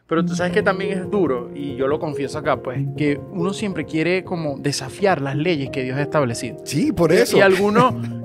Pero tú sabes que también es duro, y yo lo confieso acá, pues, que uno siempre quiere como desafiar las leyes que Dios ha establecido. Sí, por eso.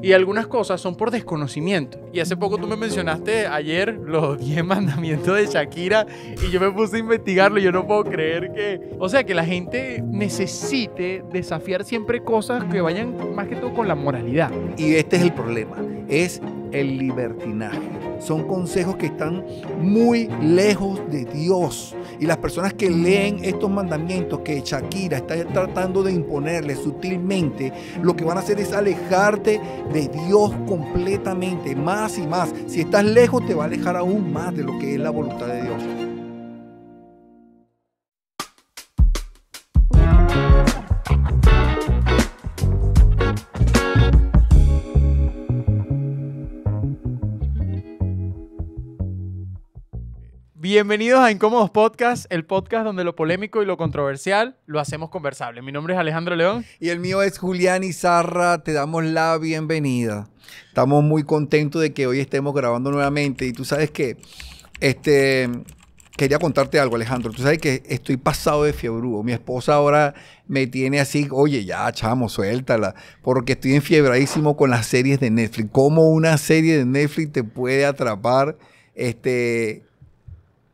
Y algunas cosas son por desconocimiento. Y hace poco tú me mencionaste ayer los 10 mandamientos de Shakira, y yo me puse a investigarlo, y yo no puedo creer que... O sea, que la gente necesite desafiar siempre cosas que vayan más que todo con la moralidad. Y este es el problema, es el libertinaje. Son consejos que están muy lejos de Dios. Y las personas que leen estos mandamientos que Shakira está tratando de imponerle sutilmente, lo que van a hacer es alejarte de Dios completamente, más y más. Si estás lejos, te va a alejar aún más de lo que es la voluntad de Dios. Bienvenidos a Incómodos Podcast, el podcast donde lo polémico y lo controversial lo hacemos conversable. Mi nombre es Alejandro León. Y el mío es Julián Izarra. Te damos la bienvenida. Estamos muy contentos de que hoy estemos grabando nuevamente. Y tú sabes que quería contarte algo, Alejandro. Tú sabes que estoy pasado de fiebrudo. Mi esposa ahora me tiene así, oye, ya, chamo, suéltala. Porque estoy enfiebradísimo con las series de Netflix. ¿Cómo una serie de Netflix te puede atrapar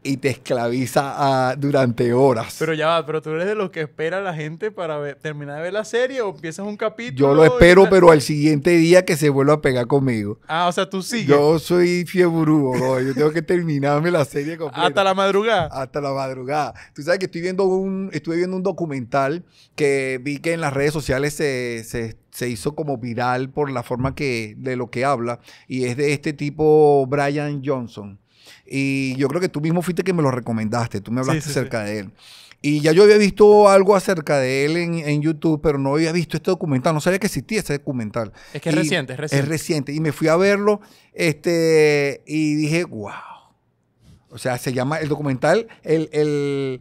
y te esclaviza durante horas? Pero ya va, pero tú eres de los que espera a la gente para terminar de ver la serie o empiezas un capítulo. Yo lo espero, pero al siguiente día que se vuelva a pegar conmigo. Ah, o sea, tú sigues. Yo soy fiebrudo, ¿no? Yo tengo que terminarme la serie completa. Hasta la madrugada. Hasta la madrugada. Tú sabes que estuve viendo un documental que vi que en las redes sociales se hizo como viral por la forma de lo que habla, y es de este tipo Brian Johnson. Y yo creo que tú mismo fuiste que me lo recomendaste. Tú me hablaste acerca de él. Y ya yo había visto algo acerca de él en YouTube, pero no había visto este documental. No sabía que existía ese documental. Es que es reciente. Es reciente. Y me fui a verlo y dije, wow. O sea, se llama el documental, el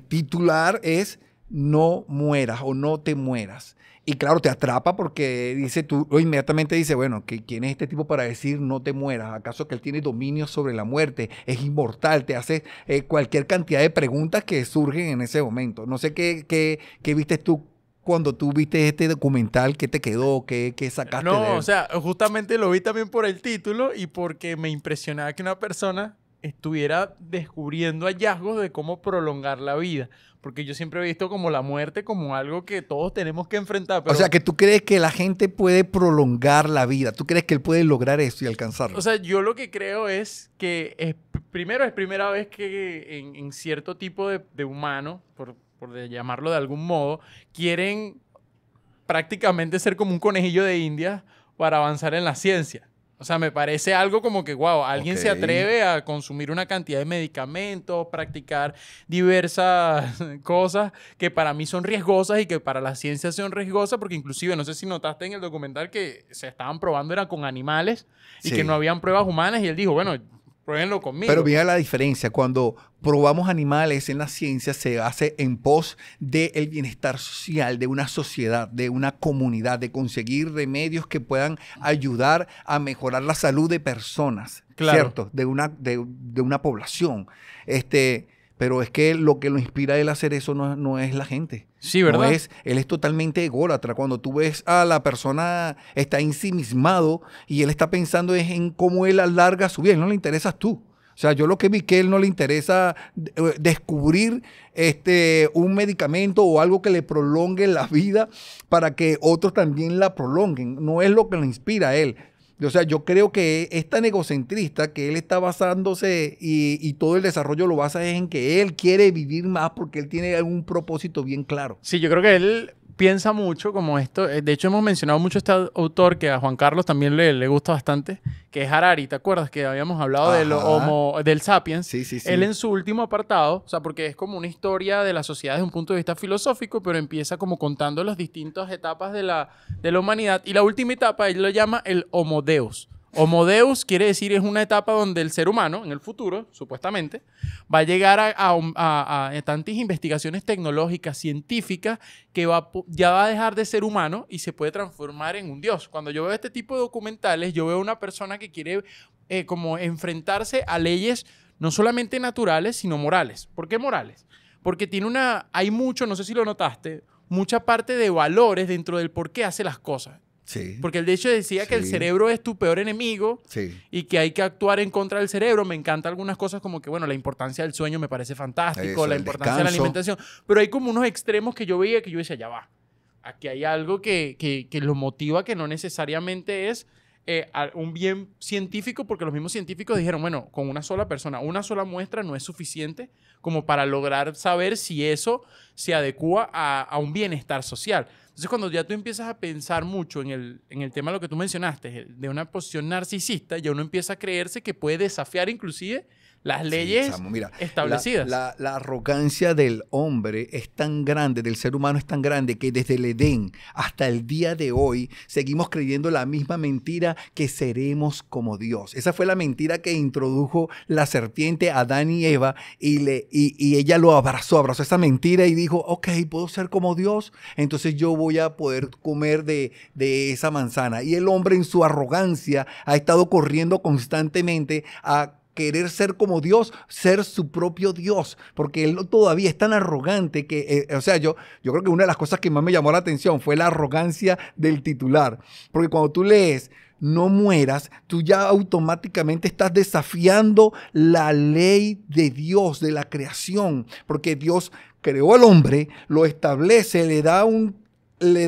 titular es No mueras o No te mueras. Y claro, te atrapa porque inmediatamente dice, bueno, ¿quién es este tipo para decir no te mueras? ¿Acaso que él tiene dominio sobre la muerte? ¿Es inmortal? Te hace cualquier cantidad de preguntas que surgen en ese momento. No sé qué viste tú cuando tú viste este documental, ¿qué te quedó? ¿Qué sacaste de él? No, o sea, justamente lo vi también por el título y porque me impresionaba que una persona estuviera descubriendo hallazgos de cómo prolongar la vida. Porque yo siempre he visto como la muerte como algo que todos tenemos que enfrentar. Pero... O sea, que tú crees que la gente puede prolongar la vida. ¿Tú crees que él puede lograr eso y alcanzarlo? O sea, yo lo que creo es que es primera vez que en cierto tipo de humano, por llamarlo de algún modo, quieren prácticamente ser como un conejillo de Indias para avanzar en la ciencia. O sea, me parece algo como que, wow, alguien se atreve a consumir una cantidad de medicamentos, practicar diversas cosas que para mí son riesgosas y que para la ciencia son riesgosas, porque inclusive, no sé si notaste en el documental que se estaban probando era con animales y que no habían pruebas humanas, y él dijo, bueno, pruébenlo conmigo. Pero mira la diferencia, cuando probamos animales en la ciencia se hace en pos del bienestar social, de una sociedad, de una comunidad, de conseguir remedios que puedan ayudar a mejorar la salud de personas, claro, ¿cierto? De una población. Pero es que lo que lo inspira a él a hacer eso no es la gente. Sí, ¿verdad? Él es totalmente ególatra. Cuando tú ves a la persona, está ensimismado y él está pensando en cómo él alarga su vida. No le interesas tú. O sea, yo lo que vi que a él no le interesa descubrir un medicamento o algo que le prolongue la vida para que otros también la prolonguen. No es lo que lo inspira a él. O sea, yo creo que es tan egocentrista que él está basándose y todo el desarrollo lo basa en que él quiere vivir más porque él tiene algún propósito bien claro. Sí, yo creo que él piensa mucho como esto. De hecho, hemos mencionado mucho a este autor que a Juan Carlos también le gusta bastante, que es Harari. ¿Te acuerdas que habíamos hablado del Sapiens? Sí. Él en su último apartado, o sea, porque es como una historia de la sociedad desde un punto de vista filosófico, pero empieza como contando las distintas etapas de la humanidad. Y la última etapa él lo llama el Homo Deus. Homo Deus quiere decir es una etapa donde el ser humano, en el futuro, supuestamente, va a llegar a tantas investigaciones tecnológicas, científicas, que ya va a dejar de ser humano y se puede transformar en un dios. Cuando yo veo este tipo de documentales, yo veo una persona que quiere como enfrentarse a leyes no solamente naturales, sino morales. ¿Por qué morales? Porque hay mucho, no sé si lo notaste, mucha parte de valores dentro del por qué hace las cosas. Sí. Porque el de hecho decía que el Sí. cerebro es tu peor enemigo Sí. y que hay que actuar en contra del cerebro. Me encantan algunas cosas como que, bueno, la importancia del sueño me parece fantástico, Eso, la el importancia de la descanso. alimentación. Pero hay como unos extremos que yo veía que yo decía, ya va. Aquí hay algo que lo motiva que no necesariamente es un bien científico, porque los mismos científicos dijeron, bueno, con una sola persona, una sola muestra no es suficiente como para lograr saber si eso se adecua a un bienestar social. Entonces, cuando ya tú empiezas a pensar mucho en el tema de lo que tú mencionaste, de una posición narcisista, ya uno empieza a creerse que puede desafiar inclusive las leyes Sí, chamo, mira, establecidas. la arrogancia del hombre es tan grande, del ser humano es tan grande, que desde el Edén hasta el día de hoy seguimos creyendo la misma mentira, que seremos como Dios. Esa fue la mentira que introdujo la serpiente a Adán y Eva, y ella lo abrazó esa mentira y dijo, ok, puedo ser como Dios, entonces yo voy a poder comer de esa manzana. Y el hombre en su arrogancia ha estado corriendo constantemente a querer ser como Dios, ser su propio Dios, porque él todavía es tan arrogante que, o sea, yo creo que una de las cosas que más me llamó la atención fue la arrogancia del titular, porque cuando tú lees no mueras, tú ya automáticamente estás desafiando la ley de Dios, de la creación, porque Dios creó al hombre, lo establece, le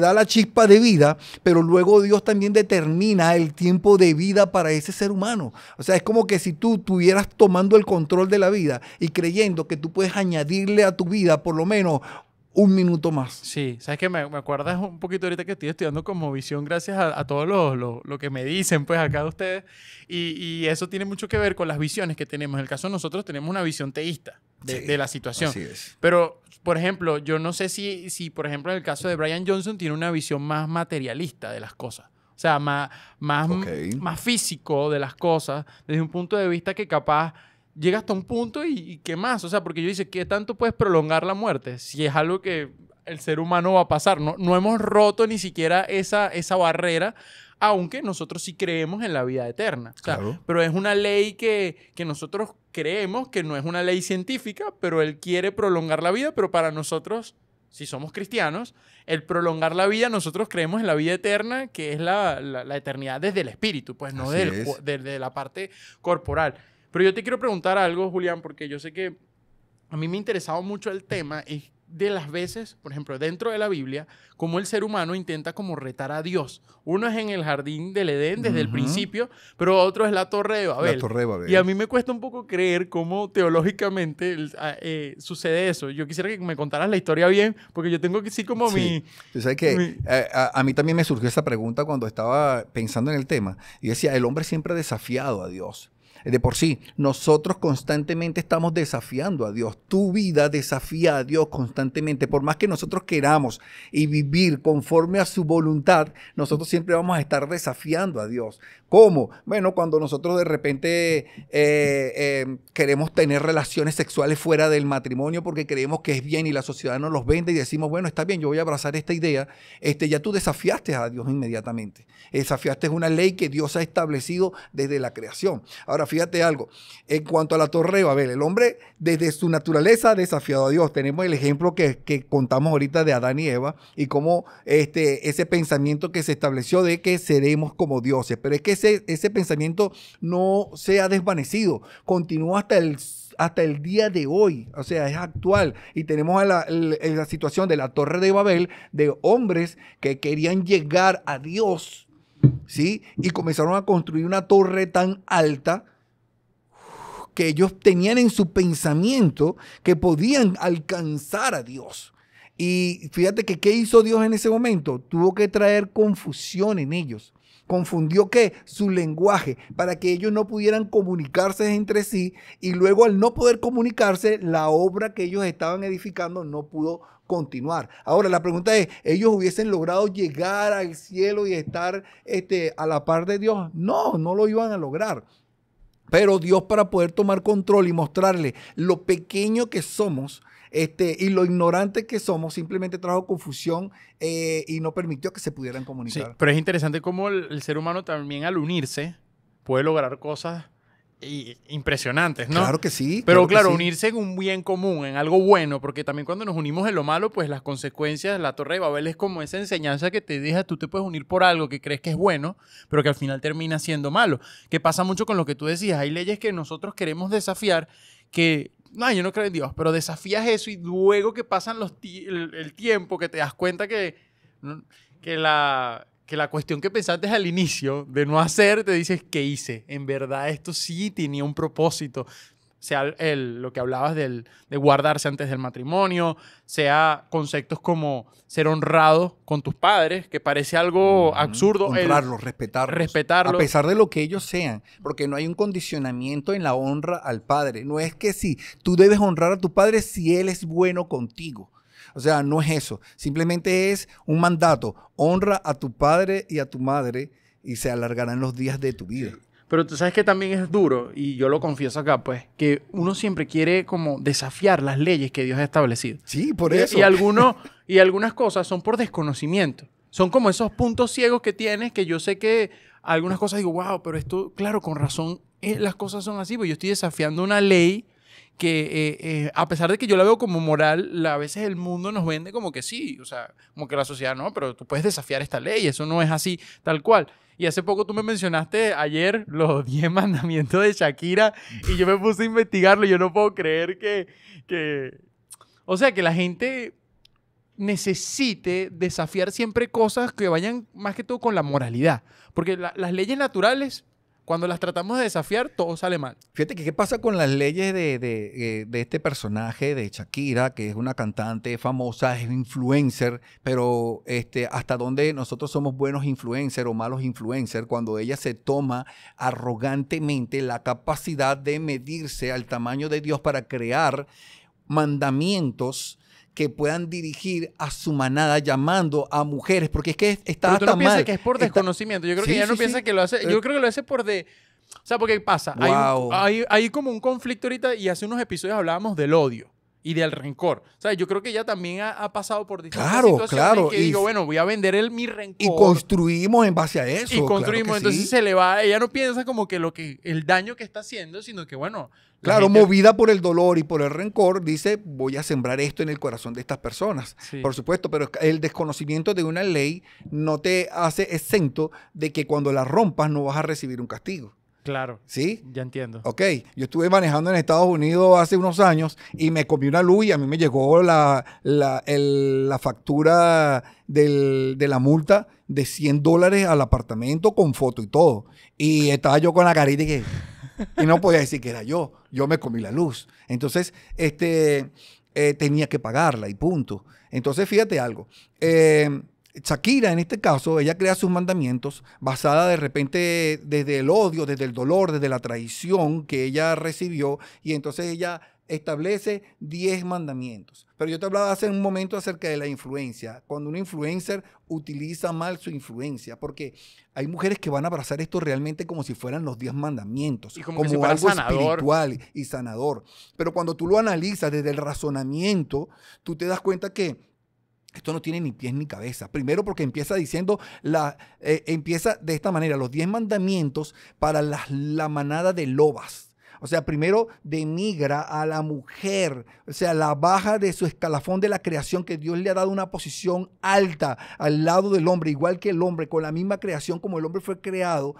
da la chispa de vida, pero luego Dios también determina el tiempo de vida para ese ser humano. O sea, es como que si tú estuvieras tomando el control de la vida y creyendo que tú puedes añadirle a tu vida por lo menos un minuto más. Sí, sabes que me acuerdas un poquito ahorita que estoy estudiando cosmovisión gracias a todo lo que me dicen pues acá de ustedes y eso tiene mucho que ver con las visiones que tenemos. En el caso de nosotros tenemos una visión teísta de la situación. Así es. Pero, por ejemplo, yo no sé si, por ejemplo, en el caso de Brian Johnson tiene una visión más materialista de las cosas. O sea, más físico de las cosas, desde un punto de vista que capaz llega hasta un punto y ¿qué más? O sea, porque yo dice, ¿qué tanto puedes prolongar la muerte? Si es algo que el ser humano va a pasar. No hemos roto ni siquiera esa barrera, aunque nosotros sí creemos en la vida eterna. O sea, Claro. pero es una ley que nosotros creemos que no es una ley científica, pero él quiere prolongar la vida, pero para nosotros, si somos cristianos, el prolongar la vida, nosotros creemos en la vida eterna, que es la eternidad desde el espíritu, pues no desde la parte corporal. Pero yo te quiero preguntar algo, Julián, porque yo sé que a mí me ha interesado mucho el tema y de las veces, por ejemplo, dentro de la Biblia, cómo el ser humano intenta como retar a Dios. Uno es en el jardín del Edén desde el principio, pero otro es la Torre de Babel. La Torre de Babel. Y a mí me cuesta un poco creer cómo teológicamente sucede eso. Yo quisiera que me contaras la historia bien, porque yo tengo que decir como Sí. Tú sabes que a mí también me surgió esa pregunta cuando estaba pensando en el tema. Y decía, el hombre siempre ha desafiado a Dios. De por sí, nosotros constantemente estamos desafiando a Dios. Tu vida desafía a Dios constantemente. Por más que nosotros queramos y vivir conforme a su voluntad, nosotros siempre vamos a estar desafiando a Dios. ¿Cómo? Bueno, cuando nosotros de repente queremos tener relaciones sexuales fuera del matrimonio porque creemos que es bien y la sociedad nos los vende y decimos, bueno, está bien, yo voy a abrazar esta idea. Ya tú desafiaste a Dios inmediatamente. Desafiaste una ley que Dios ha establecido desde la creación. Ahora, fíjate algo. En cuanto a la Torre de Babel, el hombre desde su naturaleza ha desafiado a Dios. Tenemos el ejemplo que contamos ahorita de Adán y Eva y cómo ese pensamiento que se estableció de que seremos como dioses. Pero es que ese pensamiento no se ha desvanecido. Continúa hasta el día de hoy, o sea, es actual. Y tenemos la situación de la Torre de Babel, de hombres que querían llegar a Dios, ¿sí? Y comenzaron a construir una torre tan alta que ellos tenían en su pensamiento que podían alcanzar a Dios. Y fíjate que ¿qué hizo Dios en ese momento? Tuvo que traer confusión en ellos. Confundió ¿qué? Su lenguaje para que ellos no pudieran comunicarse entre sí y luego al no poder comunicarse, la obra que ellos estaban edificando no pudo continuar. Ahora la pregunta es, ¿ellos hubiesen logrado llegar al cielo y estar a la par de Dios? No, no lo iban a lograr. Pero Dios, para poder tomar control y mostrarle lo pequeño que somos, y lo ignorante que somos, simplemente trajo confusión y no permitió que se pudieran comunicar. Sí, pero es interesante cómo el ser humano también al unirse puede lograr cosas impresionantes, ¿no? Claro que sí. Pero claro que claro, sí. unirse en un bien común, en algo bueno, porque también cuando nos unimos en lo malo, pues las consecuencias, la Torre de Babel es como esa enseñanza que te deja, tú te puedes unir por algo que crees que es bueno, pero que al final termina siendo malo. Que pasa mucho con lo que tú decías, hay leyes que nosotros queremos desafiar, que, no, yo no creo en Dios, pero desafías eso y luego que pasan el tiempo, que te das cuenta ¿no? que la cuestión que pensaste al inicio de no hacer, te dices, ¿qué hice? En verdad esto sí tenía un propósito. Sea lo que hablabas de guardarse antes del matrimonio, sea conceptos como ser honrado con tus padres, que parece algo absurdo. Honrarlos, respetarlos. Respetarlos. A pesar de lo que ellos sean, porque no hay un condicionamiento en la honra al padre. No es que sí, tú debes honrar a tu padre si él es bueno contigo. O sea, no es eso. Simplemente es un mandato. Honra a tu padre y a tu madre y se alargarán los días de tu vida. Pero tú sabes que también es duro, y yo lo confieso acá, pues, que uno siempre quiere como desafiar las leyes que Dios ha establecido. Sí, por eso. Y algunas cosas son por desconocimiento. Son como esos puntos ciegos que tienes, que yo sé que algunas cosas digo, wow, pero esto, claro, con razón, las cosas son así, porque yo estoy desafiando una ley que a pesar de que yo la veo como moral, a veces el mundo nos vende como que sí, o sea, como que la sociedad no, pero tú puedes desafiar esta ley, eso no es así tal cual. Y hace poco tú me mencionaste ayer los 10 mandamientos de Shakira y yo me puse a investigarlo y yo no puedo creer o sea, que la gente necesite desafiar siempre cosas que vayan más que todo con la moralidad, porque las leyes naturales, cuando las tratamos de desafiar, todo sale mal. Fíjate que qué pasa con las leyes de este personaje de Shakira, que es una cantante famosa, es influencer, pero hasta dónde nosotros somos buenos influencers o malos influencers cuando ella se toma arrogantemente la capacidad de medirse al tamaño de Dios para crear mandamientos que puedan dirigir a su manada llamando a mujeres, porque es que está Pero tú no piensas mal. que es por desconocimiento. Yo creo que ella no piensa que lo hace. Yo creo que lo hace por O sea, porque pasa. Wow. Hay como un conflicto ahorita y hace unos episodios hablábamos del odio y del rencor. O sea, yo creo que ella también ha pasado por distintas situaciones claro. que digo, bueno, voy a vender mi rencor. Y construimos en base a eso. Y construimos. Claro que Entonces sí. se le va. Ella no piensa como que el daño que está haciendo, sino que, bueno. Claro, movida por el dolor y por el rencor, dice, voy a sembrar esto en el corazón de estas personas. Sí. Por supuesto, pero el desconocimiento de una ley no te hace exento de que cuando la rompas no vas a recibir un castigo. Claro. ¿Sí? Ya entiendo. Ok, yo estuve manejando en Estados Unidos hace unos años y me comí una luz y a mí me llegó la factura de la multa de $100 al apartamento con foto y todo. Y estaba yo con la carita y no podía decir que era yo. Yo me comí la luz. Entonces, tenía que pagarla y punto. Entonces, fíjate algo. Shakira, en este caso, ella crea sus mandamientos basada de repente desde el odio, desde el dolor, desde la traición que ella recibió. Y entonces ella establece 10 mandamientos. Pero yo te hablaba hace un momento acerca de la influencia. Cuando un influencer utiliza mal su influencia, porque hay mujeres que van a abrazar esto realmente como si fueran los 10 mandamientos, y como como si fuera algo sanador. espiritual y sanador. Pero cuando tú lo analizas desde el razonamiento, tú te das cuenta que esto no tiene ni pies ni cabeza. Primero porque empieza diciendo, empieza de esta manera, los 10 mandamientos para la manada de lobas. O sea, primero denigra a la mujer, o sea, la baja de su escalafón de la creación, que Dios le ha dado una posición alta al lado del hombre, igual que el hombre, con la misma creación como el hombre fue creado,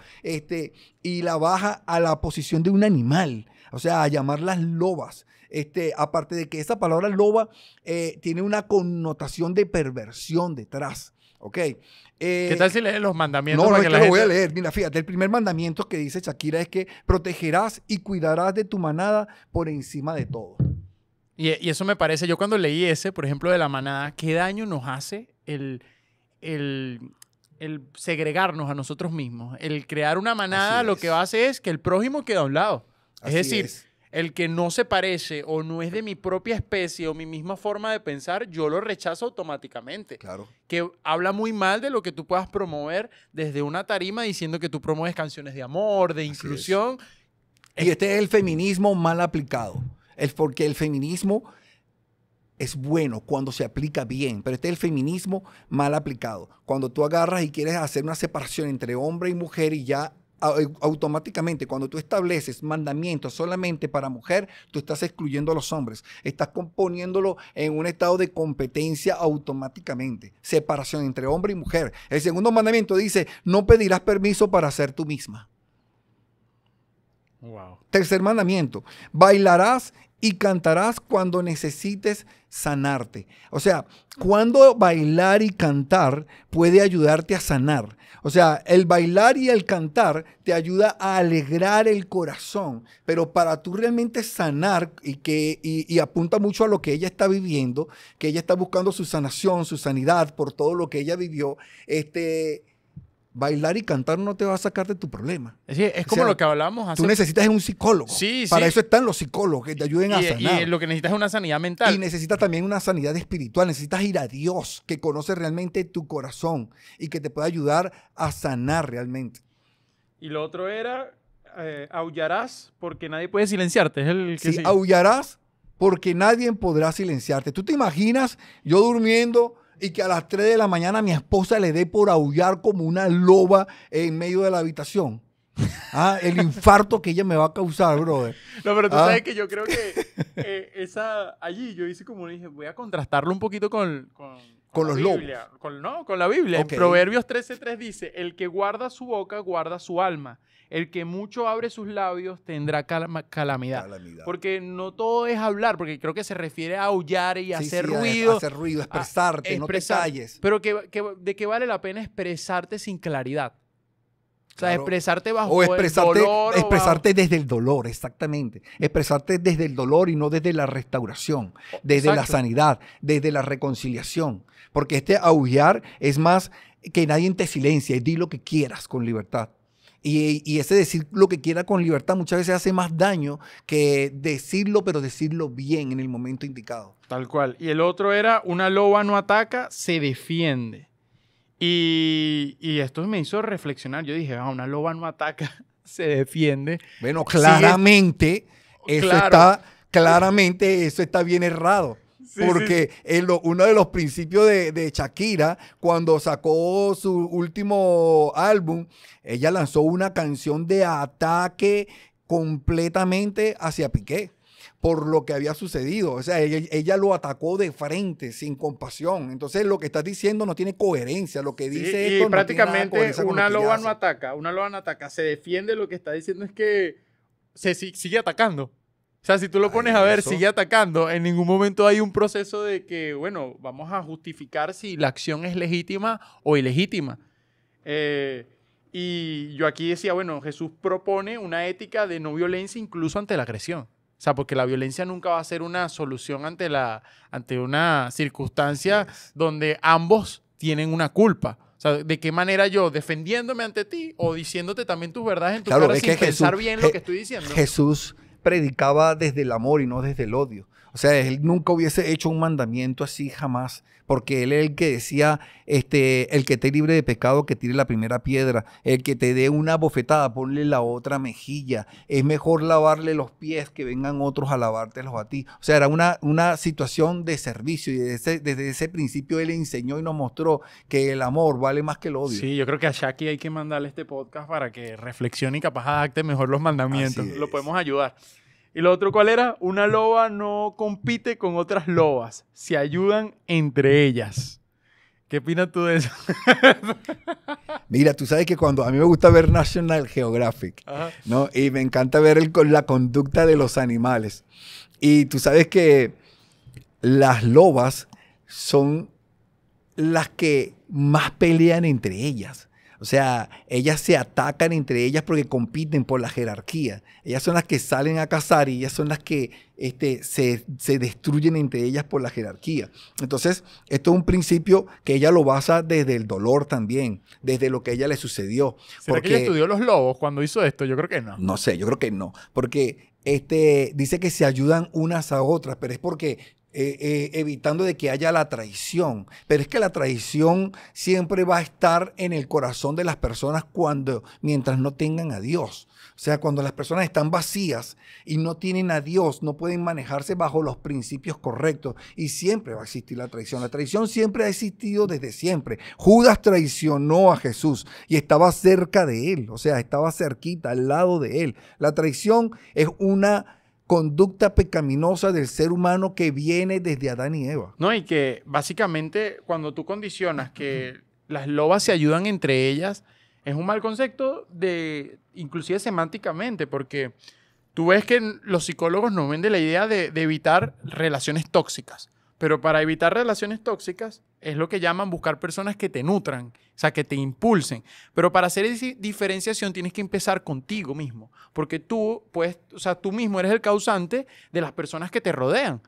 y la baja a la posición de un animal, o sea, a llamarlas lobas. Aparte de que esa palabra loba tiene una connotación de perversión detrás. ¿Ok? ¿Qué tal si lees los mandamientos? No, para es que que la lo voy a gente- leer. Mira, fíjate, el primer mandamiento que dice Shakira es que protegerás y cuidarás de tu manada por encima de todo. Y eso me parece, yo cuando leí ese, por ejemplo, de la manada, ¿qué daño nos hace el segregarnos a nosotros mismos? El crear una manada Así lo es. que hace es que el prójimo queda a un lado. Es Así decir, es. el que no se parece o no es de mi propia especie o mi misma forma de pensar, yo lo rechazo automáticamente. Claro. Que habla muy mal de lo que tú puedas promover desde una tarima diciendo que tú promueves canciones de amor, de inclusión. Y este es el feminismo mal aplicado. Es porque el feminismo es bueno cuando se aplica bien, pero este es el feminismo mal aplicado. Cuando tú agarras y quieres hacer una separación entre hombre y mujer y ya automáticamente, cuando tú estableces mandamientos solamente para mujer, tú estás excluyendo a los hombres. Estás poniéndolo en un estado de competencia automáticamente. Separación entre hombre y mujer. El segundo mandamiento dice, no pedirás permiso para ser tú misma. Wow. Tercer mandamiento, bailarás y cantarás cuando necesites sanarte. O sea, cuando bailar y cantar puede ayudarte a sanar. O sea, el bailar y el cantar te ayuda a alegrar el corazón, pero para tú realmente sanar y apunta mucho a lo que ella está viviendo, que ella está buscando su sanación, su sanidad por todo lo que ella vivió, bailar y cantar no te va a sacar de tu problema. Es como lo que hablábamos hace... Tú necesitas un psicólogo. Sí, Para sí. eso están los psicólogos, que te ayuden a sanar. Y lo que necesitas es una sanidad mental. Y necesitas también una sanidad espiritual. Necesitas ir a Dios, que conoce realmente tu corazón y que te pueda ayudar a sanar realmente. Y lo otro era, aullarás porque nadie puede silenciarte. Es el que Sí, sigue. aullarás porque nadie podrá silenciarte. ¿Tú te imaginas yo durmiendo y que a las 3 de la mañana mi esposa le dé por aullar como una loba en medio de la habitación? El infarto que ella me va a causar, brother. No, pero tú sabes que yo creo que allí yo hice como dije, voy a contrastarlo un poquito con los Biblia. Con la Biblia. Okay. En Proverbios 13:3 dice, el que guarda su boca, guarda su alma. El que mucho abre sus labios tendrá calamidad. Porque no todo es hablar, porque creo que se refiere a aullar y hacer ruido. Hacer ruido, expresarte, no te calles. Pero de qué vale la pena expresarte sin claridad. O sea, Claro. expresarte bajo O expresarte, el dolor. expresarte desde el dolor, exactamente. Expresarte desde el dolor y no desde la restauración, desde la sanidad, desde la reconciliación. Porque este aullar es más que nadie te silencia, di lo que quieras con libertad. Y ese decir lo que quiera con libertad muchas veces hace más daño que decirlo, pero decirlo bien en el momento indicado. Tal cual. Y el otro era, una loba no ataca, se defiende. Y esto me hizo reflexionar. Yo dije, una loba no ataca, se defiende. Bueno, claramente, eso está bien errado. Sí, porque sí. Uno de los principios de Shakira, cuando sacó su último álbum, ella lanzó una canción de ataque completamente hacia Piqué por lo que había sucedido. O sea, ella lo atacó de frente, sin compasión. Entonces, lo que estás diciendo no tiene coherencia. Lo que dice y esto no prácticamente tiene nada una loba no ataca, se defiende. Lo que está diciendo es que se sigue atacando. O sea, si tú lo pones a ver, sigue atacando. En ningún momento hay un proceso de que, bueno, vamos a justificar si la acción es legítima o ilegítima. Y yo aquí decía, bueno, Jesús propone una ética de no violencia incluso ante la agresión. O sea, porque la violencia nunca va a ser una solución ante una circunstancia donde ambos tienen una culpa. O sea, ¿de qué manera yo defendiéndome ante ti o diciéndote también tus verdades en tu cara sin pensar bien lo que estoy diciendo? Jesús predicaba desde el amor y no desde el odio. O sea, él nunca hubiese hecho un mandamiento así jamás, porque él es el que decía, el que esté libre de pecado, que tire la primera piedra, el que te dé una bofetada, ponle la otra mejilla, es mejor lavarle los pies que vengan otros a lavártelos a ti. O sea, era una situación de servicio y desde ese principio él enseñó y nos mostró que el amor vale más que el odio. Sí, yo creo que a Shaki hay que mandarle este podcast para que reflexione y capaz adapte mejor los mandamientos. Lo podemos ayudar. ¿Y lo otro cuál era? Una loba no compite con otras lobas. Se ayudan entre ellas. ¿Qué opinas tú de eso? Mira, tú sabes que cuando a mí me gusta ver National Geographic, ¿no? Y me encanta ver la conducta de los animales. Y tú sabes que las lobas son las que más pelean entre ellas. O sea, ellas se atacan entre ellas porque compiten por la jerarquía. Ellas son las que salen a cazar y ellas son las que se destruyen entre ellas por la jerarquía. Entonces, esto es un principio que ella lo basa desde el dolor también, desde lo que a ella le sucedió. ¿Será que ella estudió los lobos cuando hizo esto? Yo creo que no. No sé, yo creo que no. Porque dice que se ayudan unas a otras, pero es porque evitando de que haya la traición. Pero es que la traición siempre va a estar en el corazón de las personas mientras no tengan a Dios. O O sea, cuando las personas están vacías y no tienen a Dios, no pueden manejarse bajo los principios correctos. Y siempre va a existir la traición. La traición siempre ha existido desde siempre. Judas traicionó a Jesús y estaba cerca de él. O sea, estaba cerquita, al lado de él. La traición es una conducta pecaminosa del ser humano que viene desde Adán y Eva. No, y que básicamente cuando tú condicionas que las lobas se ayudan entre ellas, es un mal concepto inclusive semánticamente, porque tú ves que los psicólogos nos venden la idea de evitar relaciones tóxicas, pero para evitar relaciones tóxicas es lo que llaman buscar personas que te nutran, o sea, que te impulsen. Pero para hacer esa diferenciación tienes que empezar contigo mismo, porque tú, pues, o sea, tú mismo eres el causante de las personas que te rodean.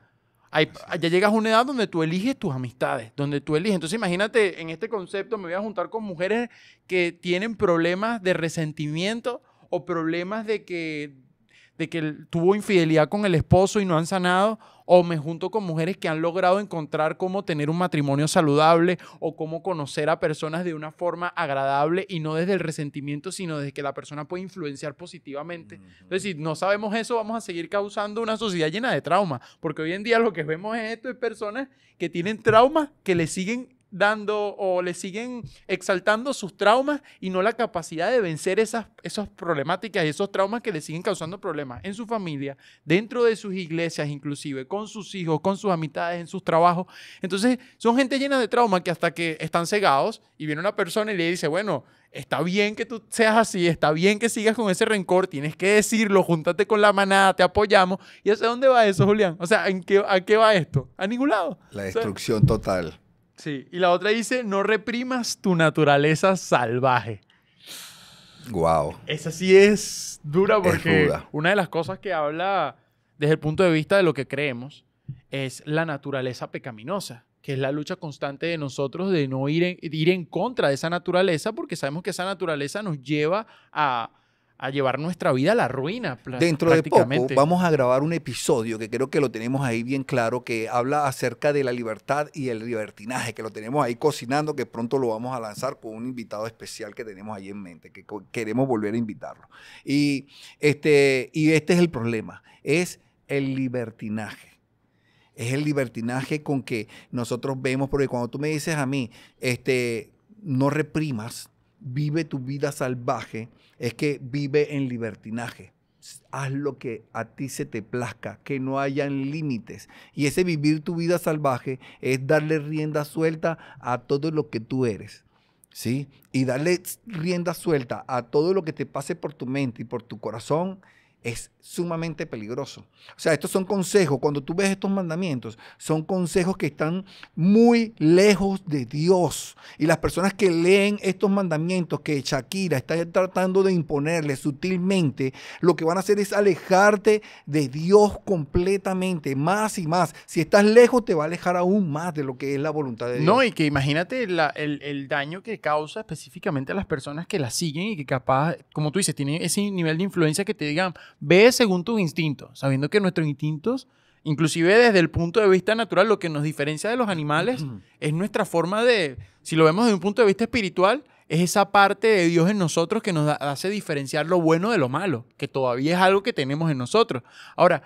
Ya llegas a una edad donde tú eliges tus amistades, donde tú eliges. Entonces imagínate, en este concepto me voy a juntar con mujeres que tienen problemas de resentimiento o problemas de que tuvo infidelidad con el esposo y no han sanado, o me junto con mujeres que han logrado encontrar cómo tener un matrimonio saludable o cómo conocer a personas de una forma agradable y no desde el resentimiento, sino desde que la persona puede influenciar positivamente. Entonces, si no sabemos eso, vamos a seguir causando una sociedad llena de traumas, porque hoy en día lo que vemos es esto, es personas que tienen traumas que le siguen dando o le siguen exaltando sus traumas y no la capacidad de vencer esas problemáticas y esos traumas que le siguen causando problemas en su familia, dentro de sus iglesias inclusive, con sus hijos, con sus amistades, en sus trabajos. Entonces son gente llena de traumas que hasta que están cegados y viene una persona y le dice, bueno, está bien que tú seas así, está bien que sigas con ese rencor, tienes que decirlo, júntate con la manada, te apoyamos. ¿Y hacia dónde va eso, Julián? O sea, ¿a qué va esto? A ningún lado. La destrucción total. Sí, y la otra dice, no reprimas tu naturaleza salvaje. Wow. Esa sí es dura porque Es ruda. una de las cosas que habla desde el punto de vista de lo que creemos es la naturaleza pecaminosa, que es la lucha constante de nosotros de no ir en contra de esa naturaleza, porque sabemos que esa naturaleza nos lleva a llevar nuestra vida a la ruina. Dentro de poco vamos a grabar un episodio que creo que lo tenemos ahí bien claro, que habla acerca de la libertad y el libertinaje, que lo tenemos ahí cocinando, que pronto lo vamos a lanzar con un invitado especial que tenemos ahí en mente, que queremos volver a invitarlo. Y este es el problema, es el libertinaje. Es el libertinaje con que nosotros vemos, porque cuando tú me dices a mí, no reprimas, vive tu vida salvaje, es que vive en libertinaje. Haz lo que a ti se te plazca, que no hayan límites. Y ese vivir tu vida salvaje es darle rienda suelta a todo lo que tú eres, ¿sí? Y darle rienda suelta a todo lo que te pase por tu mente y por tu corazón es sumamente peligroso. O sea, estos son consejos, cuando tú ves estos mandamientos, son consejos que están muy lejos de Dios. Y las personas que leen estos mandamientos que Shakira está tratando de imponerle sutilmente, lo que van a hacer es alejarte de Dios completamente, más y más. Si estás lejos, te va a alejar aún más de lo que es la voluntad de Dios. No, y que imagínate el daño que causa específicamente a las personas que la siguen y que capaz, como tú dices, tienen ese nivel de influencia que te digan, ve según tus instintos, sabiendo que nuestros instintos, inclusive desde el punto de vista natural, lo que nos diferencia de los animales es nuestra forma de, si lo vemos desde un punto de vista espiritual, es esa parte de Dios en nosotros que nos hace diferenciar lo bueno de lo malo, que todavía es algo que tenemos en nosotros. Ahora,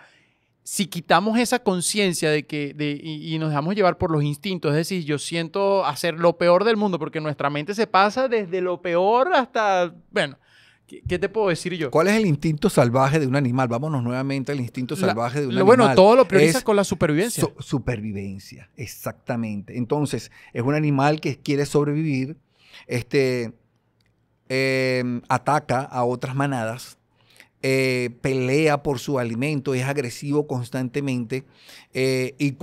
si quitamos esa conciencia y nos dejamos llevar por los instintos, es decir, yo siento hacer lo peor del mundo, porque nuestra mente se pasa desde lo peor hasta, bueno, ¿qué te puedo decir yo? ¿Cuál es el instinto salvaje de un animal? Vámonos nuevamente al instinto salvaje de un animal. Bueno, todo lo prioriza con la supervivencia. Supervivencia, exactamente. Entonces, es un animal que quiere sobrevivir, ataca a otras manadas, pelea por su alimento, es agresivo constantemente y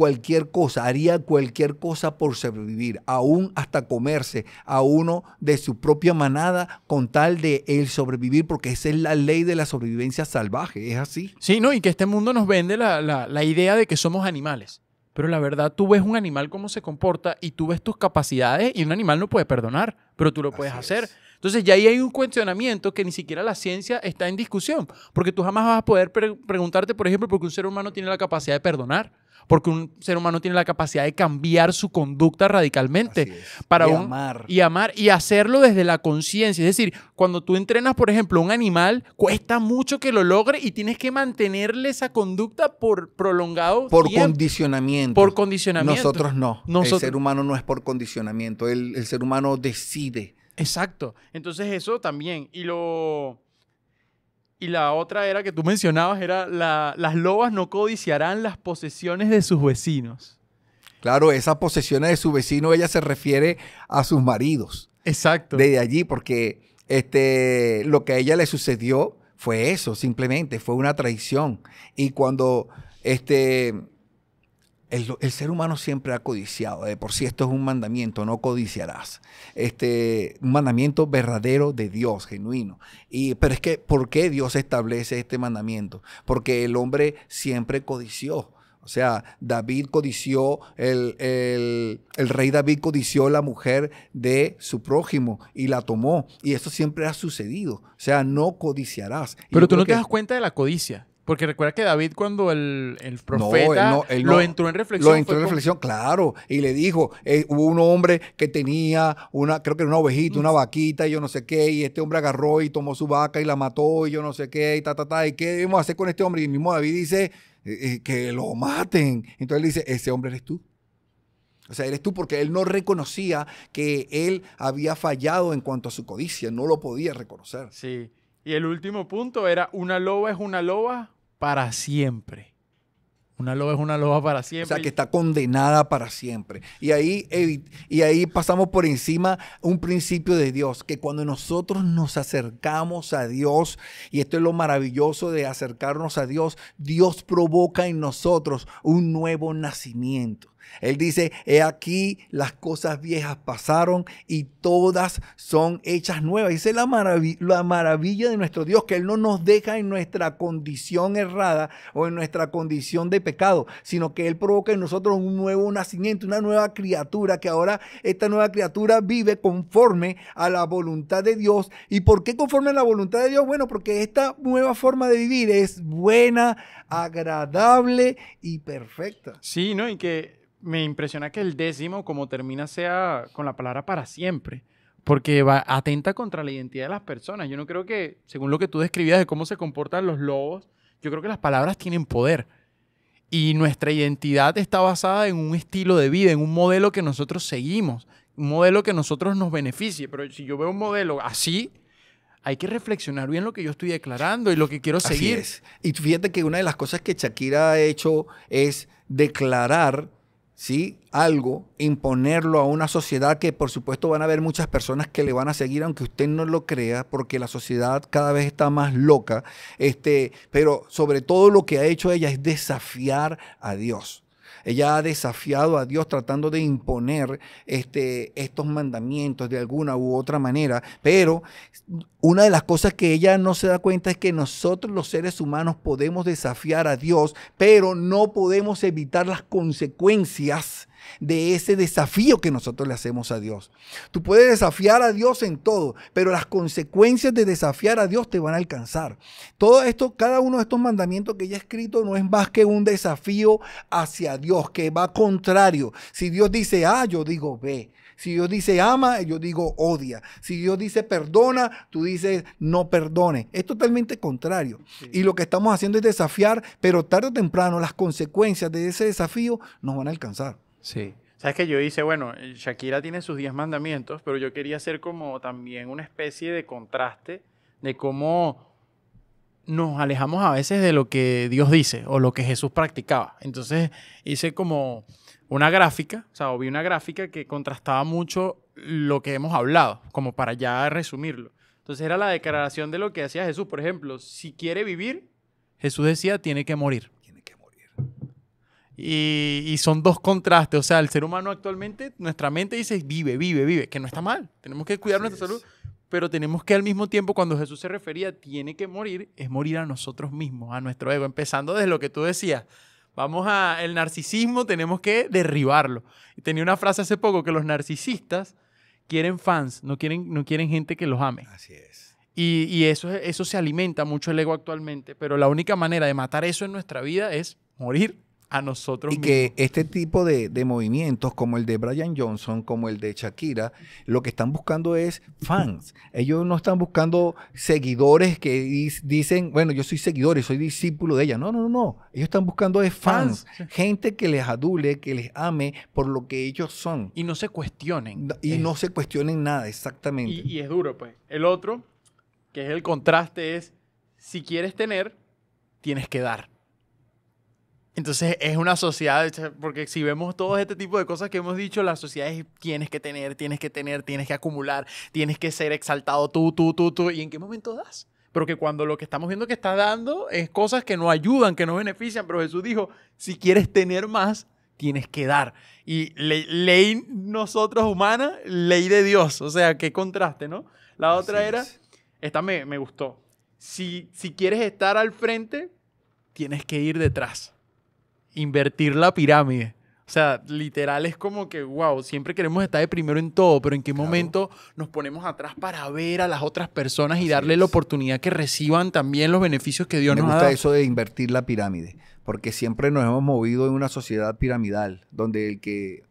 haría cualquier cosa por sobrevivir, aún hasta comerse a uno de su propia manada con tal de él sobrevivir, porque esa es la ley de la sobrevivencia salvaje, es así. Sí, ¿no? Y que este mundo nos vende la idea de que somos animales. Pero la verdad, tú ves un animal cómo se comporta y tú ves tus capacidades y un animal no puede perdonar, pero tú lo puedes hacer. Entonces ya ahí hay un cuestionamiento que ni siquiera la ciencia está en discusión, porque tú jamás vas a poder preguntarte, por ejemplo, por qué un ser humano tiene la capacidad de perdonar, porque un ser humano tiene la capacidad de cambiar su conducta radicalmente Así es. para Y amar y hacerlo desde la conciencia. Es decir, cuando tú entrenas, por ejemplo, a un animal, cuesta mucho que lo logre y tienes que mantenerle esa conducta por prolongado Por tiempo. condicionamiento. Por condicionamiento. Nosotros no. Nosotros- El ser humano no es por condicionamiento. El ser humano decide. Exacto. Entonces eso también. Y la otra era que tú mencionabas, era las lobas no codiciarán las posesiones de sus vecinos. Claro, esas posesiones de su vecino, ella se refiere a sus maridos. Exacto. Desde allí, porque lo que a ella le sucedió fue eso, simplemente, fue una traición. Y cuando el ser humano siempre ha codiciado, de por sí esto es un mandamiento, no codiciarás. Un mandamiento verdadero de Dios, genuino. Pero es que, ¿por qué Dios establece este mandamiento? Porque el hombre siempre codició. O sea, David codició, el rey David codició la mujer de su prójimo y la tomó. Y eso siempre ha sucedido. O sea, no codiciarás. Y Pero yo tú creo no te que- das cuenta de la codicia. Porque recuerda que David, cuando el profeta él lo entró en reflexión. Lo entró fue en como- reflexión, claro. Y le dijo, hubo un hombre que tenía creo que era una ovejita, una vaquita y yo no sé qué. Y este hombre agarró y tomó su vaca y la mató y yo no sé qué. Y qué debemos hacer con este hombre. Y el mismo David dice que lo maten. Entonces él dice, ese hombre eres tú. O sea, eres tú, porque él no reconocía que él había fallado en cuanto a su codicia. No lo podía reconocer. Sí. Y el último punto era, una loba es una loba para siempre. Una loba es una loba para O siempre. sea, que está condenada para siempre. Y ahí pasamos por encima un principio de Dios, que cuando nosotros nos acercamos a Dios, y esto es lo maravilloso de acercarnos a Dios, Dios provoca en nosotros un nuevo nacimiento. Él dice, he aquí las cosas viejas pasaron y todas son hechas nuevas. Y esa es la maravilla de nuestro Dios, que Él no nos deja en nuestra condición errada o en nuestra condición de pecado, sino que Él provoca en nosotros un nuevo nacimiento, una nueva criatura, que ahora esta nueva criatura vive conforme a la voluntad de Dios. ¿Y por qué conforme a la voluntad de Dios? Bueno, porque esta nueva forma de vivir es buena, agradable y perfecta. Sí, ¿no? Y que me impresiona que el 10º, como termina, sea con la palabra para siempre. Porque atenta contra la identidad de las personas. Yo no creo que, según lo que tú describías de cómo se comportan los lobos, yo creo que las palabras tienen poder. Y nuestra identidad está basada en un estilo de vida, en un modelo que nosotros seguimos, un modelo que a nosotros nos beneficie. Pero si yo veo un modelo así, hay que reflexionar bien lo que yo estoy declarando y lo que quiero seguir. Así es. Y fíjate que una de las cosas que Shakira ha hecho es declarar, ¿sí?, algo, imponerlo a una sociedad que por supuesto van a haber muchas personas que le van a seguir, aunque usted no lo crea, porque la sociedad cada vez está más loca. Pero sobre todo lo que ha hecho ella es desafiar a Dios. Ella ha desafiado a Dios tratando de imponer estos mandamientos de alguna u otra manera, pero una de las cosas que ella no se da cuenta es que nosotros los seres humanos podemos desafiar a Dios, pero no podemos evitar las consecuencias de ese desafío que nosotros le hacemos a Dios. Tú puedes desafiar a Dios en todo, pero las consecuencias de desafiar a Dios te van a alcanzar. Todo esto, cada uno de estos mandamientos que ella ha escrito no es más que un desafío hacia Dios, que va contrario. Si Dios dice A, yo digo B. Si Dios dice ama, yo digo odia. Si Dios dice perdona, tú dices no perdone. Es totalmente contrario. Sí. Y lo que estamos haciendo es desafiar, pero tarde o temprano las consecuencias de ese desafío nos van a alcanzar. Sí. Sabes que yo hice, bueno, Shakira tiene sus 10 mandamientos, pero yo quería hacer como también una especie de contraste de cómo nos alejamos a veces de lo que Dios dice o lo que Jesús practicaba. Entonces hice como una gráfica, o sea, vi una gráfica que contrastaba mucho lo que hemos hablado, como para ya resumirlo. Entonces era la declaración de lo que hacía Jesús. Por ejemplo, si quiere vivir, Jesús decía, tiene que morir. Y son dos contrastes. O sea, el ser humano actualmente, nuestra mente dice vive, vive, vive, que no está mal. Tenemos que cuidar nuestra salud, pero tenemos que al mismo tiempo, cuando Jesús se refería tiene que morir, es morir a nosotros mismos, a nuestro ego, empezando desde lo que tú decías. Vamos el narcisismo, tenemos que derribarlo. Y tenía una frase hace poco que los narcisistas quieren fans, no quieren gente que los ame. Así es. Y eso se alimenta mucho el ego actualmente, pero la única manera de matar eso en nuestra vida es morir. a nosotros Y mismos. que este tipo de movimientos, como el de Brian Johnson, como el de Shakira, lo que están buscando es fans. Ellos no están buscando seguidores que dicen, bueno, yo soy seguidor y soy discípulo de ella. No, no, no, no. Ellos están buscando es fans. Sí. Gente que les adule, que les ame por lo que ellos son. Y no se cuestionen. Y no se cuestionen nada, exactamente. Y es duro, pues. El otro, que es el contraste, es si quieres tener, tienes que dar. Entonces es una sociedad, porque si vemos todo este tipo de cosas que hemos dicho, la sociedad es tienes que tener, tienes que acumular, tienes que ser exaltado tú. ¿Y en qué momento das? Porque cuando lo que estamos viendo que está dando es cosas que no ayudan, que no benefician, pero Jesús dijo, si quieres tener más, tienes que dar. Y ley nosotros humana, ley de Dios. O sea, qué contraste, ¿no? La otra Así era, es. esta me gustó. Si quieres estar al frente, tienes que ir detrás. Invertir la pirámide. O sea, literal es como que, wow, siempre queremos estar de primero en todo, pero ¿en qué momento nos ponemos atrás para ver a las otras personas y Así darle es. la oportunidad que reciban también los beneficios que Dios Me nos ha gusta dado? eso de invertir la pirámide, porque siempre nos hemos movido en una sociedad piramidal, donde el que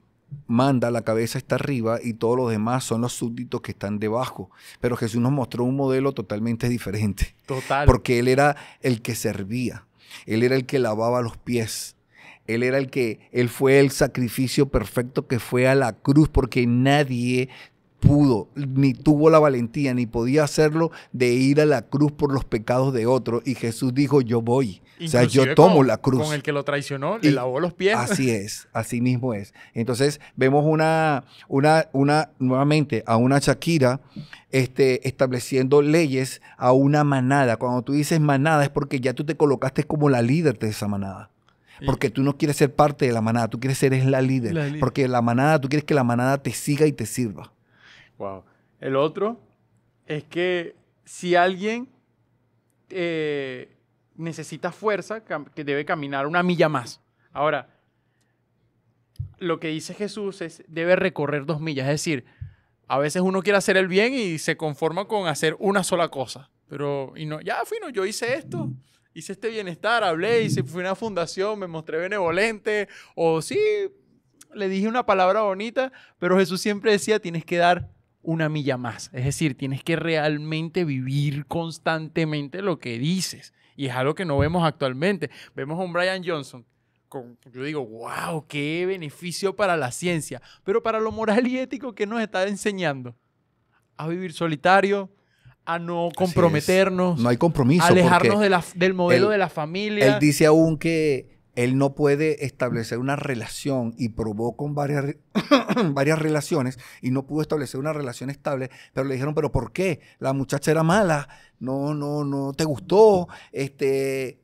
manda, la cabeza está arriba y todos los demás son los súbditos que están debajo. Pero Jesús nos mostró un modelo totalmente diferente, Total. porque Él era el que servía, Él era el que lavaba los pies. Él fue el sacrificio perfecto que fue a la cruz, porque nadie pudo, ni tuvo la valentía, ni podía hacerlo de ir a la cruz por los pecados de otros. Y Jesús dijo, yo voy. O sea, yo Inclusive tomo con- la cruz. Con el que lo traicionó, le Y lavó los pies. Así es, así mismo es. Entonces vemos nuevamente a una Shakira estableciendo leyes a una manada. Cuando tú dices manada es porque ya tú te colocaste como la líder de esa manada. Porque tú no quieres ser parte de la manada, tú quieres ser la líder. La líder. Porque la manada, tú quieres que la manada te siga y te sirva. Wow. El otro es que si alguien necesita fuerza, que debe caminar una milla más. Ahora, lo que dice Jesús es, debe recorrer 2 millas. Es decir, a veces uno quiere hacer el bien y se conforma con hacer una sola cosa. Pero, y no, ya fui, no, yo hice esto, hice este bienestar, hablé, fui a una fundación, me mostré benevolente, o sí, le dije una palabra bonita, pero Jesús siempre decía, tienes que dar una milla más. Es decir, tienes que realmente vivir constantemente lo que dices. Y es algo que no vemos actualmente. Vemos a un Brian Johnson. Yo digo, wow, qué beneficio para la ciencia. Pero para lo moral y ético, ¿qué nos está enseñando? A vivir solitario, a no comprometernos, No hay compromiso. a alejarnos porque del modelo él- de la familia. Él dice aún que él no puede establecer una relación y probó con varias relaciones y no pudo establecer una relación estable, pero le dijeron, ¿pero por qué? La muchacha era mala, no te gustó. Y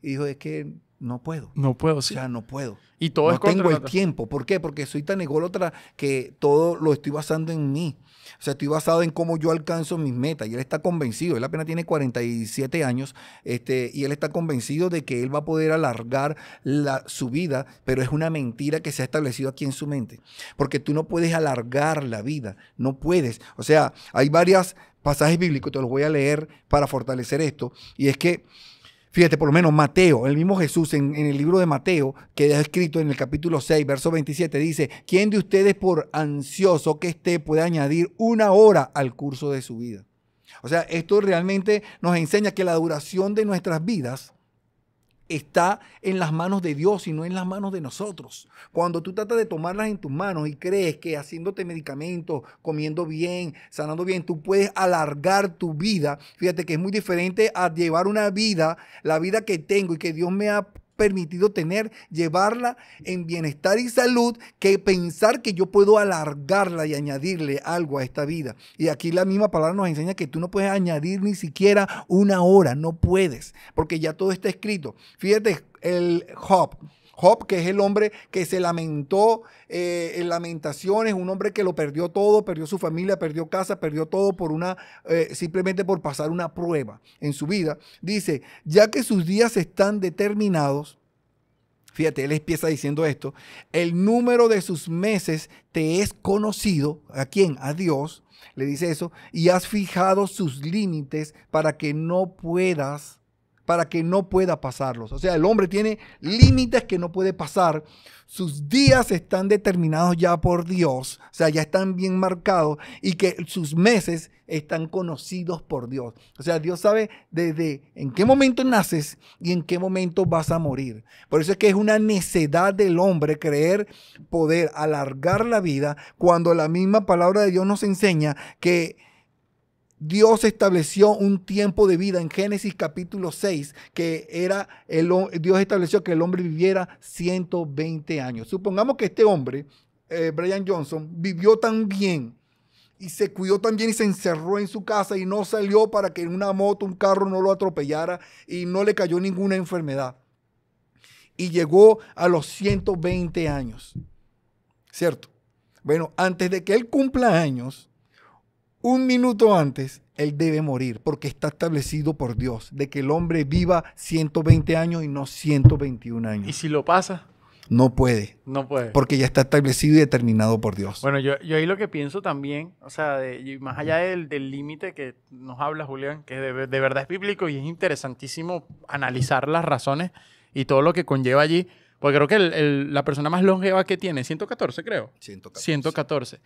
dijo, es que no puedo. No puedo, O sí. sea, no puedo. Y todo No es contra tengo el nosotros. tiempo. ¿Por qué? Porque soy tan ególatra que todo lo estoy basando en mí. O sea, estoy basado en cómo yo alcanzo mis metas. Y él está convencido. Él apenas tiene 47 años. Y él está convencido de que él va a poder alargar su vida. Pero es una mentira que se ha establecido aquí en su mente. Porque tú no puedes alargar la vida. No puedes. O sea, hay varios pasajes bíblicos. Te los voy a leer para fortalecer esto. Y es que fíjate, por lo menos Mateo, el mismo Jesús en el libro de Mateo, que es escrito en el capítulo 6, verso 27, dice, ¿quién de ustedes por ansioso que esté puede añadir 1 hora al curso de su vida? O sea, esto realmente nos enseña que la duración de nuestras vidas está en las manos de Dios y no en las manos de nosotros. Cuando tú tratas de tomarlas en tus manos y crees que haciéndote medicamentos, comiendo bien, sanando bien, tú puedes alargar tu vida, fíjate que es muy diferente a llevar una vida, la vida que tengo y que Dios me ha permitido tener, llevarla en bienestar y salud, que pensar que yo puedo alargarla y añadirle algo a esta vida. Y aquí la misma palabra nos enseña que tú no puedes añadir ni siquiera 1 hora, no puedes, porque ya todo está escrito. Fíjate, el Job, que es el hombre que se lamentó en Lamentaciones, un hombre que lo perdió todo, perdió su familia, perdió casa, perdió todo por simplemente por pasar una prueba en su vida. Dice, ya que sus días están determinados, fíjate, él empieza diciendo esto, el número de sus meses te es conocido. ¿A quién? A Dios. Le dice eso. Y has fijado sus límites para que no puedas para que no pueda pasarlos. O sea, el hombre tiene límites que no puede pasar. Sus días están determinados ya por Dios, o sea, ya están bien marcados, y que sus meses están conocidos por Dios. O sea, Dios sabe desde en qué momento naces y en qué momento vas a morir. Por eso es que es una necedad del hombre creer poder alargar la vida cuando la misma palabra de Dios nos enseña que Dios estableció un tiempo de vida en Génesis capítulo 6, que era Dios estableció que el hombre viviera 120 años. Supongamos que este hombre, Brian Johnson, vivió tan bien y se cuidó tan bien y se encerró en su casa y no salió para que una moto, un carro no lo atropellara y no le cayó ninguna enfermedad. Y llegó a los 120 años, ¿cierto? Bueno, antes de que él cumpla años, un minuto antes, él debe morir porque está establecido por Dios de que el hombre viva 120 años y no 121 años. ¿Y si lo pasa? No puede. No puede. Porque ya está establecido y determinado por Dios. Bueno, yo ahí lo que pienso también, o sea, más allá del límite que nos habla Julián, que de verdad es bíblico y es interesantísimo analizar las razones y todo lo que conlleva allí, porque creo que la persona más longeva que tiene, 114 creo. 114.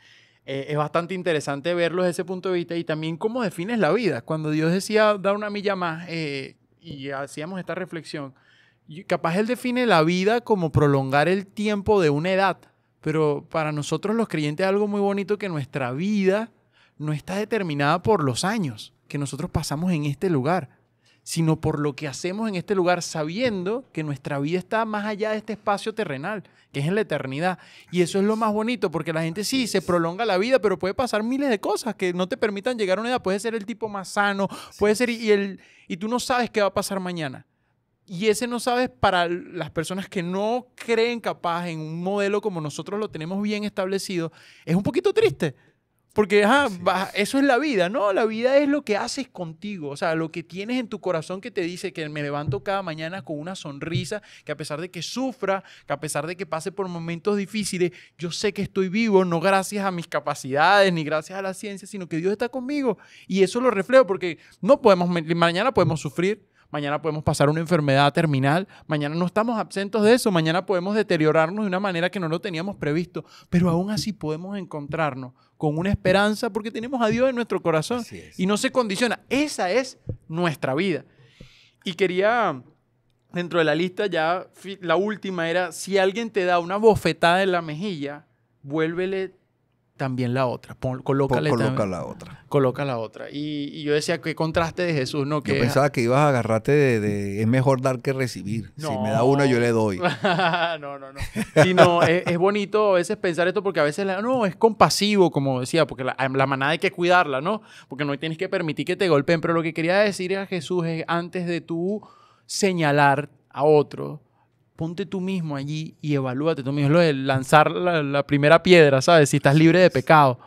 Es bastante interesante verlo desde ese punto de vista y también cómo defines la vida. Cuando Dios decía dar una milla más y hacíamos esta reflexión, capaz Él define la vida como prolongar el tiempo de una edad, pero para nosotros los creyentes es algo muy bonito que nuestra vida no está determinada por los años que nosotros pasamos en este lugar, sino por lo que hacemos en este lugar, sabiendo que nuestra vida está más allá de este espacio terrenal, que es en la eternidad. Y eso es lo más bonito, porque la gente sí se prolonga la vida, pero puede pasar miles de cosas que no te permitan llegar a una edad. Puede ser el tipo más sano, puede ser y tú no sabes qué va a pasar mañana. Y ese no sabes para las personas que no creen capaz en un modelo como nosotros lo tenemos bien establecido, es un poquito triste. Porque eso es la vida, ¿no? La vida es lo que haces contigo, o sea, lo que tienes en tu corazón que te dice que me levanto cada mañana con una sonrisa, que a pesar de que sufra, que a pesar de que pase por momentos difíciles, yo sé que estoy vivo, no gracias a mis capacidades ni gracias a la ciencia, sino que Dios está conmigo. Y eso lo reflejo porque mañana podemos sufrir, mañana podemos pasar una enfermedad terminal, mañana no estamos absentos de eso, mañana podemos deteriorarnos de una manera que no lo teníamos previsto, pero aún así podemos encontrarnos con una esperanza porque tenemos a Dios en nuestro corazón y no se condiciona. Esa es nuestra vida. Y quería, dentro de la lista ya, la última era, si alguien te da una bofetada en la mejilla, vuélvele también la otra. Coloca la otra. Coloca la otra. Y yo decía, qué contraste de Jesús, ¿no? Yo pensaba que ibas a agarrarte de es mejor dar que recibir. No. Si me da una, yo le doy. No. Sí, no, es bonito a veces pensar esto porque a veces, no, es compasivo, como decía, porque la manada hay que cuidarla, ¿no? Porque no tienes que permitir que te golpeen. Pero lo que quería decir a Jesús es, antes de tú señalar a otro, ponte tú mismo allí y evalúate tú mismo. Es lo de lanzar la primera piedra, ¿sabes? Si estás libre de pecado.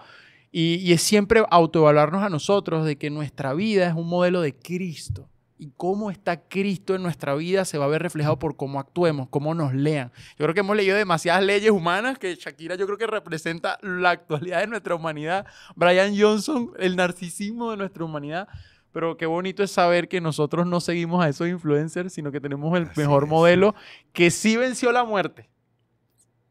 Y es siempre autoevaluarnos a nosotros de que nuestra vida es un modelo de Cristo. Y cómo está Cristo en nuestra vida se va a ver reflejado por cómo actuemos, cómo nos lean. Yo creo que hemos leído demasiadas leyes humanas que Shakira yo creo que representa la actualidad de nuestra humanidad. Brian Johnson, el narcisismo de nuestra humanidad. Pero qué bonito es saber que nosotros no seguimos a esos influencers, sino que tenemos el mejor modelo que sí venció la muerte.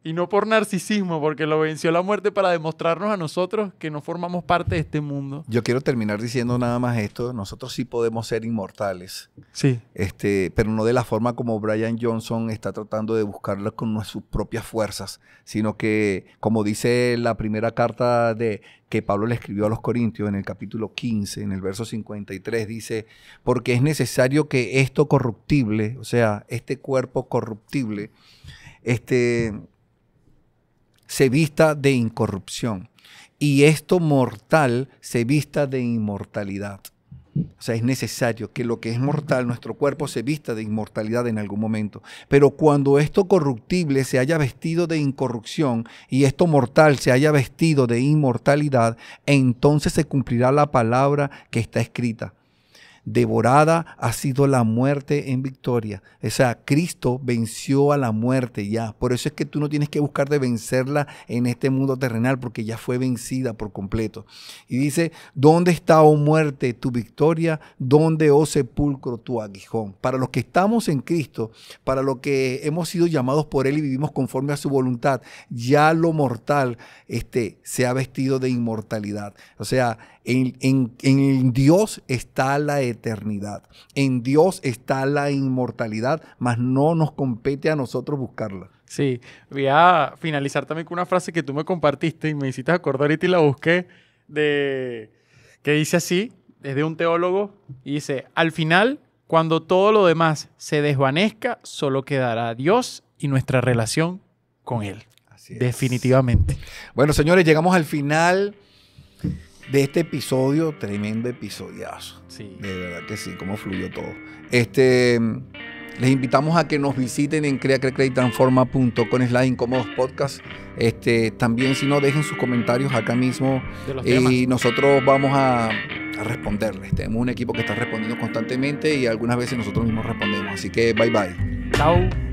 Y no por narcisismo, porque lo venció la muerte para demostrarnos a nosotros que no formamos parte de este mundo. Yo quiero terminar diciendo nada más esto. Nosotros sí podemos ser inmortales. Sí. Pero no de la forma como Brian Johnson está tratando de buscarla con sus propias fuerzas, sino que, como dice la primera carta que Pablo le escribió a los Corintios en el capítulo 15, en el verso 53, dice, porque es necesario que esto corruptible, o sea, este cuerpo corruptible, se vista de incorrupción y esto mortal se vista de inmortalidad. O sea, es necesario que lo que es mortal, nuestro cuerpo, se vista de inmortalidad en algún momento. Pero cuando esto corruptible se haya vestido de incorrupción y esto mortal se haya vestido de inmortalidad, entonces se cumplirá la palabra que está escrita. devorada ha sido la muerte en victoria. O sea, Cristo venció a la muerte ya. Por eso es que tú no tienes que buscar de vencerla en este mundo terrenal, porque ya fue vencida por completo. Y dice, ¿dónde está, oh muerte, tu victoria? ¿Dónde, oh sepulcro, tu aguijón? Para los que estamos en Cristo, para los que hemos sido llamados por Él y vivimos conforme a su voluntad, ya lo mortal se ha vestido de inmortalidad. O sea, en Dios está la eternidad. En Dios está la inmortalidad, mas no nos compete a nosotros buscarla. Sí, voy a finalizar también con una frase que tú me compartiste y me hiciste acordar ahorita y la busqué, que dice así, es de un teólogo, y dice, al final, cuando todo lo demás se desvanezca, solo quedará Dios y nuestra relación con Él. Así es. Definitivamente. Bueno, señores, llegamos al final de este episodio, tremendo episodiazo. Sí. De verdad que sí, cómo fluyó todo. Les invitamos a que nos visiten en creacreatransforma.com/incómodospodcast. También, si no, dejen sus comentarios acá mismo De los temas. y nosotros vamos a responderles. Tenemos un equipo que está respondiendo constantemente y algunas veces nosotros mismos respondemos. Así que bye bye. Chao.